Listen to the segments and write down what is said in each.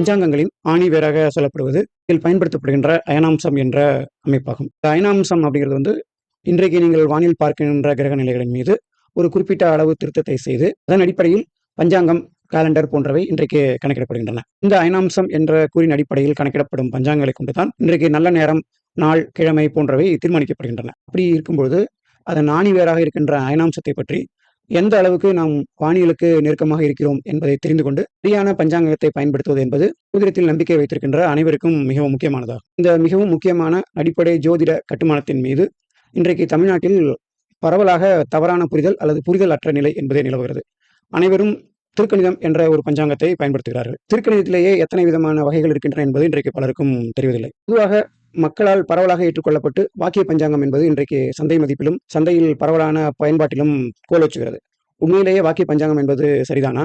பஞ்சாங்கங்களின் ஆணி வேராக சொல்லப்படுவது இதில் பயன்படுத்தப்படுகின்ற அயனாம்சம் என்ற அமைப்பாகும். இந்த அயனாம்சம் அப்படிங்கிறது வந்து இன்றைக்கு நீங்கள் வானில் பார்க்கின்ற கிரக நிலைகளின் மீது ஒரு குறிப்பிட்ட அளவு திருத்தத்தை செய்து அதன் அடிப்படையில் பஞ்சாங்கம், காலண்டர் போன்றவை இன்றைக்கு கணக்கிடப்படுகின்றன. இந்த அயனாம்சம் என்ற கூறின் அடிப்படையில் கணக்கிடப்படும் பஞ்சாங்கங்களை கொண்டுதான் இன்றைக்கு நல்ல நேரம், நாள், கிழமை போன்றவை தீர்மானிக்கப்படுகின்றன. அப்படி இருக்கும்போது அதன் ஆணி வேராக இருக்கின்ற அயனாம்சத்தை பற்றி எந்த அளவுக்கு நாம் வானியலுக்கு நெருக்கமாக இருக்கிறோம் என்பதை தெரிந்து கொண்டு சரியான பஞ்சாங்கத்தை பயன்படுத்துவது என்பது ஜோதிடத்தில் நம்பிக்கை வைத்திருக்கின்ற அனைவருக்கும் மிகவும் முக்கியமானதாகும். இந்த மிகவும் முக்கியமான அடிப்படை ஜோதிட கட்டுமானத்தின் மீது இன்றைக்கு தமிழ்நாட்டில் பரவலாக தவறான புரிதல் அல்லது புரிதல் அற்ற நிலை என்பதே நிலவுகிறது. அனைவரும் திருக்கணிதம் என்ற ஒரு பஞ்சாங்கத்தை பயன்படுத்துகிறார்கள். திருக்கணிதத்திலேயே எத்தனை விதமான வகைகள் இருக்கின்றன என்பது இன்றைக்கு பலருக்கும் தெரிவதில்லை. பொதுவாக மக்களால் பரவலாக ஏற்றுக்கொள்ளப்பட்டு வாக்கிய பஞ்சாங்கம் என்பது இன்றைக்கு சந்தை மதிப்பிலும் சந்தையில் பரவலான பயன்பாட்டிலும் கோலோச்சுகிறது. உண்மையிலேயே வாக்கிய பஞ்சாங்கம் என்பது சரிதானா?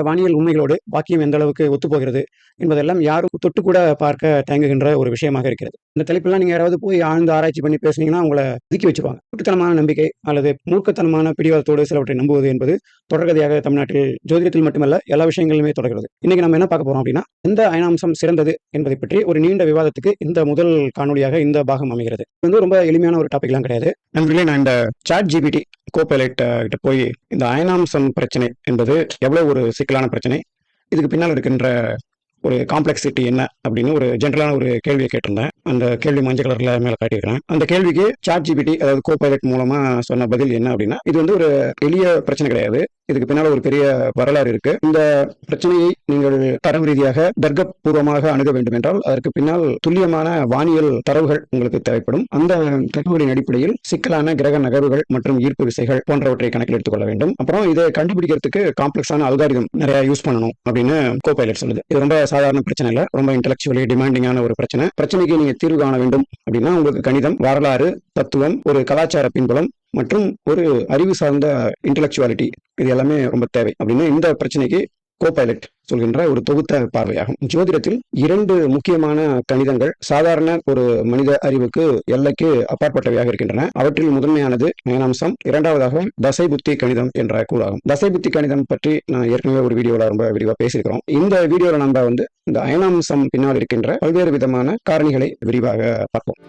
வானியல் உண்மைகளோடு வாக்கியம் எந்த அளவுக்கு ஒத்துப்போகிறது என்பதெல்லாம் யாரும் தொட்டு கூட பார்க்க தயங்குகின்ற ஒரு விஷயமாக இருக்கிறது. இந்த தலைப்பெல்லாம் நீங்க யாராவது போய் ஆழ்ந்து ஆராய்ச்சி பண்ணி பேசுனீங்கன்னா உங்களை ஒதுக்கி வச்சுப்பாங்க. கூட்டுத்தனமான நம்பிக்கை அல்லது மூர்க்கத்தனமான பிடிவாதத்தோடு சிலவற்றை நம்புவது என்பது தொடர்கதையாக தமிழ்நாட்டில் ஜோதிடத்தில் மட்டுமல்ல எல்லா விஷயங்களுமே தொடர்கிறது. இன்னைக்கு நம்ம என்ன பார்க்க போறோம் அப்படின்னா, எந்த அயனாம்சம் சிறந்தது என்பதை பற்றி ஒரு நீண்ட விவாதத்துக்கு இந்த முதல் காணொலியாக இந்த பாகம் அமைகிறது. இது வந்து ரொம்ப எளிமையான ஒரு டாபிக்லாம் கிடையாது. நண்பர்களே, நான் இந்த ChatGPT கோபைலட் கிட்ட போய் இந்த அயனாம்சம் பிரச்சனை என்பது எவ்வளவு ஒரு சிக்கலான பிரச்சனை, இதுக்கு பின்னால் இருக்கின்ற ஒரு காம்ப்ளெக்சிட்டி என்ன அப்படின்னு ஒரு ஜென்ரலான ஒரு கேள்வியை கேட்டிருந்தேன். அந்த கேள்வி மஞ்சள் கலர்ல மேல காட்டியிருக்கிறேன். அந்த கேள்விக்கு ChatGPT அதாவது கோபைலட் மூலமா சொன்ன பதில் என்ன அப்படின்னா, இது வந்து ஒரு எளிய பிரச்சனை கிடையாது, இதுக்கு பின்னால ஒரு பெரிய வரலாறு இருக்கு. இந்த பிரச்சனையை நீங்கள் தரவு ரீதியாக தர்க்கபூர்வமாக அணுக வேண்டும் என்றால் அதற்கு பின்னால் துல்லியமான வானியல் தரவுகள் உங்களுக்கு தேவைப்படும். அந்த தரவுகளின் அடிப்படையில் சிக்கலான கிரக நகர்வுகள் மற்றும் ஈர்ப்பு விசைகள் போன்றவற்றை கணக்கில் எடுத்துக்கொள்ள வேண்டும். அப்புறம் இதை கண்டுபிடிக்கிறதுக்கு காம்ப்ளெக்ஸான அல்காரிதம் நிறைய யூஸ் பண்ணணும் அப்படின்னு கோபைலட் சொல்லுது. இது ரொம்ப சாதாரண பிரச்சனை இல்ல, ரொம்ப இன்டெலெக்சுவலி டிமாண்டிங்கான ஒரு பிரச்சனை. பிரச்சனைக்கு நீங்க தீர்வு காண வேண்டும் அப்படின்னா உங்களுக்கு கணிதம், வரலாறு, தத்துவம், ஒரு கலாச்சார பின்புலம் மற்றும் ஒரு அறிவு சார்ந்த இன்டெலெக்சுவாலிட்டி இது எல்லாமே ரொம்ப தேவை அப்படின்னு இந்த பிரச்சனைக்கு கோபைலட் சொல்கின்ற ஒரு தொகுத்த பார்வையாகும். ஜோதிடத்தில் 2 முக்கியமான கணிதங்கள் சாதாரண ஒரு மனித அறிவுக்கு எல்லைக்கு அப்பாற்பட்டவையாக இருக்கின்றன. அவற்றில் முதன்மையானது அயனாம்சம், இரண்டாவதாக தசை புத்தி கணிதம் என்ற கூறாகும். தசை புத்தி கணிதம் பற்றி நான் ஏற்கனவே ஒரு வீடியோல ரொம்ப விரிவா பேசியிருக்கிறோம். இந்த வீடியோல நம்ம வந்து இந்த அயனாம்சம் பின்னால் இருக்கின்ற பல்வேறு விதமான காரணிகளை விரிவாக பார்ப்போம்.